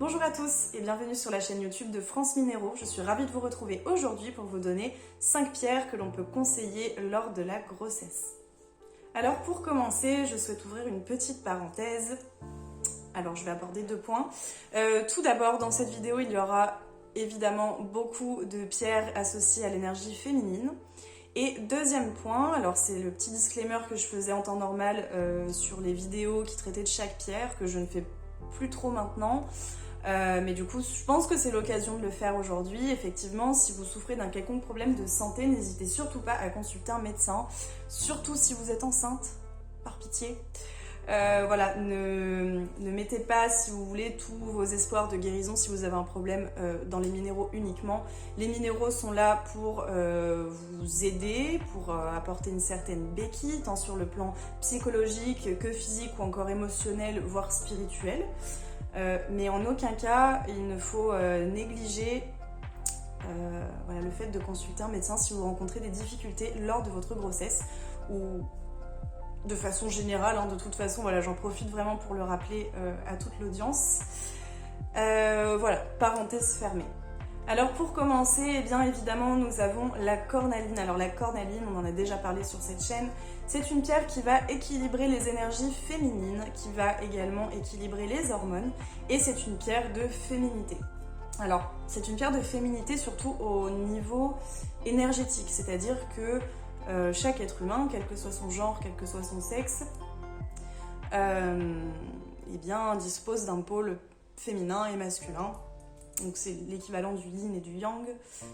Bonjour à tous et bienvenue sur la chaîne YouTube de France Minéraux. Je suis ravie de vous retrouver aujourd'hui pour vous donner 5 pierres que l'on peut conseiller lors de la grossesse. Alors pour commencer, je souhaite ouvrir une petite parenthèse. Alors je vais aborder 2 points. Tout d'abord, dans cette vidéo, il y aura évidemment beaucoup de pierres associées à l'énergie féminine. Et deuxième point, alors c'est le petit disclaimer que je faisais en temps normal sur les vidéos qui traitaient de chaque pierre, que je ne fais plus trop maintenant. Mais du coup, je pense que c'est l'occasion de le faire aujourd'hui. Effectivement, si vous souffrez d'un quelconque problème de santé, n'hésitez surtout pas à consulter un médecin, surtout si vous êtes enceinte, par pitié. Voilà, ne mettez pas, si vous voulez, tous vos espoirs de guérison si vous avez un problème dans les minéraux uniquement. Les minéraux sont là pour vous aider, pour apporter une certaine béquille, tant sur le plan psychologique que physique ou encore émotionnel, voire spirituel. Mais en aucun cas, il ne faut négliger voilà, le fait de consulter un médecin si vous rencontrez des difficultés lors de votre grossesse ou de façon générale, hein, de toute façon, voilà, j'en profite vraiment pour le rappeler à toute l'audience. Voilà, parenthèse fermée. Alors pour commencer, eh bien évidemment, nous avons la cornaline. Alors la cornaline, on en a déjà parlé sur cette chaîne, c'est une pierre qui va équilibrer les énergies féminines, qui va également équilibrer les hormones, et c'est une pierre de féminité. Alors, c'est une pierre de féminité surtout au niveau énergétique, c'est-à-dire que chaque être humain, quel que soit son genre, quel que soit son sexe, eh bien, dispose d'un pôle féminin et masculin. Donc c'est l'équivalent du yin et du yang.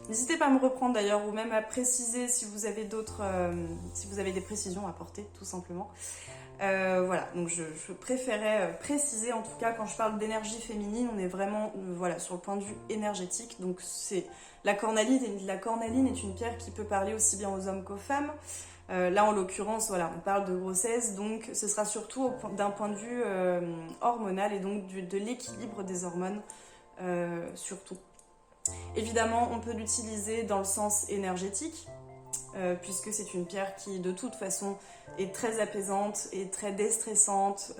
N'hésitez pas à me reprendre d'ailleurs, ou même à préciser si vous avez d'autres, si vous avez des précisions à apporter, tout simplement. Voilà, donc je préférais préciser, en tout cas, quand je parle d'énergie féminine, on est vraiment voilà, sur le point de vue énergétique. Donc c'est la cornaline est une pierre qui peut parler aussi bien aux hommes qu'aux femmes. Là, en l'occurrence, voilà, on parle de grossesse, donc ce sera surtout d'un point de vue hormonal et donc de l'équilibre des hormones. Surtout. Évidemment, on peut l'utiliser dans le sens énergétique, puisque c'est une pierre qui, de toute façon, est très apaisante et très déstressante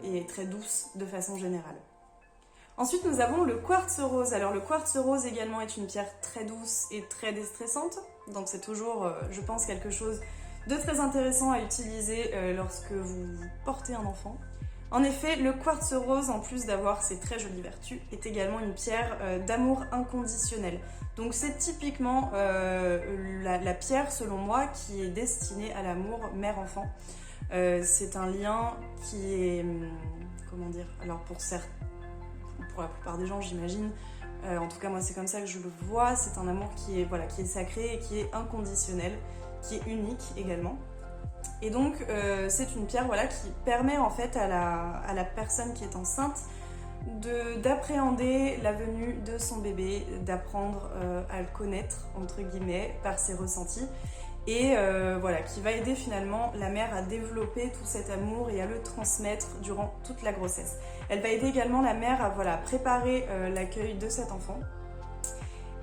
et très douce de façon générale. Ensuite, nous avons le quartz rose. Alors, le quartz rose également est une pierre très douce et très déstressante, donc c'est toujours, je pense, quelque chose de très intéressant à utiliser lorsque vous portez un enfant. En effet, le quartz rose, en plus d'avoir ses très jolies vertus, est également une pierre d'amour inconditionnel. Donc c'est typiquement la pierre, selon moi, qui est destinée à l'amour mère-enfant. C'est un lien qui est, comment dire, alors pour la plupart des gens, j'imagine, en tout cas moi c'est comme ça que je le vois, c'est un amour qui est, voilà, qui est sacré et qui est inconditionnel, qui est unique également. Et donc c'est une pierre, voilà, qui permet en fait à la personne qui est enceinte d'appréhender la venue de son bébé, d'apprendre à le connaître entre guillemets par ses ressentis et voilà, qui va aider finalement la mère à développer tout cet amour et à le transmettre durant toute la grossesse. Elle va aider également la mère à voilà, préparer l'accueil de cet enfant.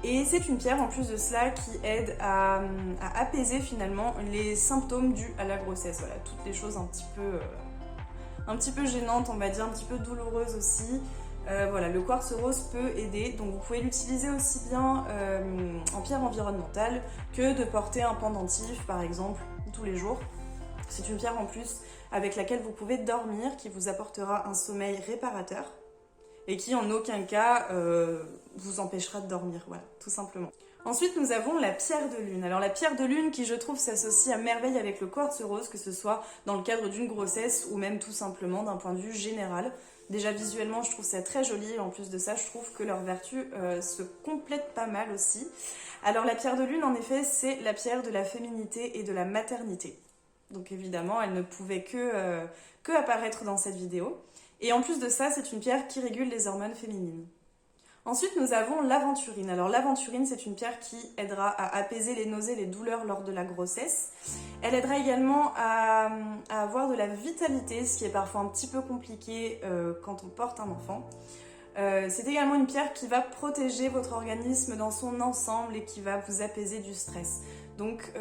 Et c'est une pierre en plus de cela qui aide à apaiser finalement les symptômes dus à la grossesse. Voilà, toutes les choses un petit peu gênantes, on va dire, un petit peu douloureuses aussi. Voilà, le quartz rose peut aider, donc vous pouvez l'utiliser aussi bien en pierre environnementale que de porter un pendentif par exemple tous les jours. C'est une pierre en plus avec laquelle vous pouvez dormir, qui vous apportera un sommeil réparateur et qui en aucun cas vous empêchera de dormir, voilà, tout simplement. Ensuite, nous avons la pierre de lune. Alors la pierre de lune qui, je trouve, s'associe à merveille avec le quartz rose, que ce soit dans le cadre d'une grossesse ou même tout simplement d'un point de vue général. Déjà visuellement, je trouve ça très joli et en plus de ça, je trouve que leurs vertus se complètent pas mal aussi. Alors la pierre de lune, en effet, c'est la pierre de la féminité et de la maternité. Donc évidemment, elle ne pouvait que apparaître dans cette vidéo. Et en plus de ça, c'est une pierre qui régule les hormones féminines. Ensuite, nous avons l'aventurine. Alors l'aventurine, c'est une pierre qui aidera à apaiser les nausées, les douleurs lors de la grossesse. Elle aidera également à avoir de la vitalité, ce qui est parfois un petit peu compliqué quand on porte un enfant. C'est également une pierre qui va protéger votre organisme dans son ensemble et qui va vous apaiser du stress. Donc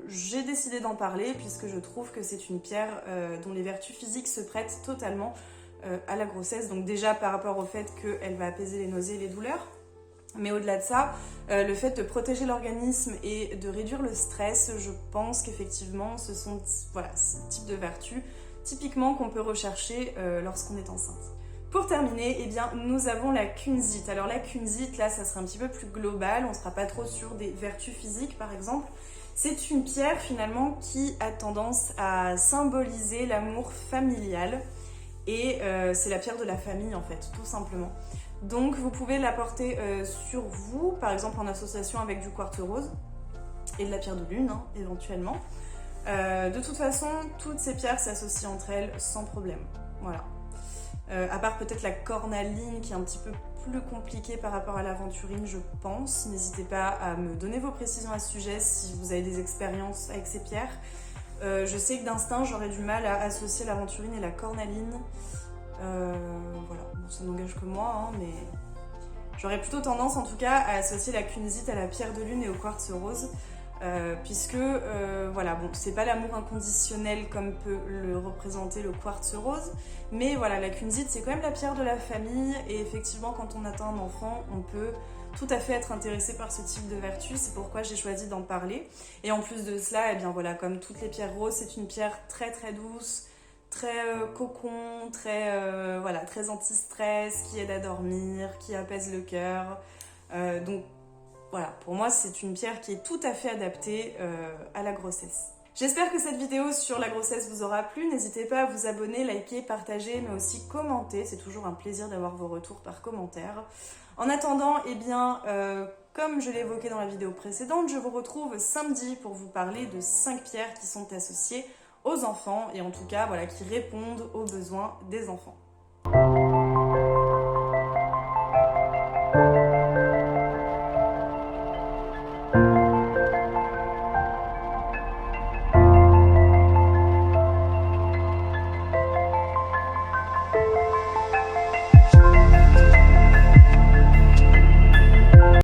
j'ai décidé d'en parler puisque je trouve que c'est une pierre dont les vertus physiques se prêtent totalement à la grossesse. Donc déjà par rapport au fait qu'elle va apaiser les nausées et les douleurs. Mais au-delà de ça, le fait de protéger l'organisme et de réduire le stress, je pense qu'effectivement, ce sont voilà, ce type de vertus typiquement qu'on peut rechercher lorsqu'on est enceinte. Pour terminer, eh bien, nous avons la kunzite. Alors la kunzite, là, ça sera un petit peu plus global, on ne sera pas trop sur des vertus physiques par exemple. C'est une pierre finalement qui a tendance à symboliser l'amour familial et c'est la pierre de la famille en fait, tout simplement. Donc vous pouvez la porter sur vous, par exemple en association avec du quartz rose et de la pierre de lune, hein, éventuellement. De toute façon, toutes ces pierres s'associent entre elles sans problème. Voilà. À part peut-être la cornaline qui est un petit peu plus compliquée par rapport à l'aventurine, je pense. N'hésitez pas à me donner vos précisions à ce sujet si vous avez des expériences avec ces pierres. Je sais que d'instinct, j'aurais du mal à associer l'aventurine et la cornaline. Voilà, bon, ça n'engage que moi, hein, mais j'aurais plutôt tendance en tout cas à associer la kunzite à la pierre de lune et au quartz rose, puisque voilà, bon, c'est pas l'amour inconditionnel comme peut le représenter le quartz rose, mais voilà, la kunzite c'est quand même la pierre de la famille, et effectivement quand on atteint un enfant, on peut tout à fait être intéressé par ce type de vertu, c'est pourquoi j'ai choisi d'en parler. Et en plus de cela, eh bien voilà, comme toutes les pierres roses, c'est une pierre très très douce, très cocon, très, voilà, très anti-stress, qui aide à dormir, qui apaise le cœur. Donc voilà, pour moi c'est une pierre qui est tout à fait adaptée à la grossesse. J'espère que cette vidéo sur la grossesse vous aura plu. N'hésitez pas à vous abonner, liker, partager, mais aussi commenter. C'est toujours un plaisir d'avoir vos retours par commentaire. En attendant, eh bien, comme je l'ai évoqué dans la vidéo précédente, je vous retrouve samedi pour vous parler de 5 pierres qui sont associées aux enfants et en tout cas, voilà, qui répondent aux besoins des enfants.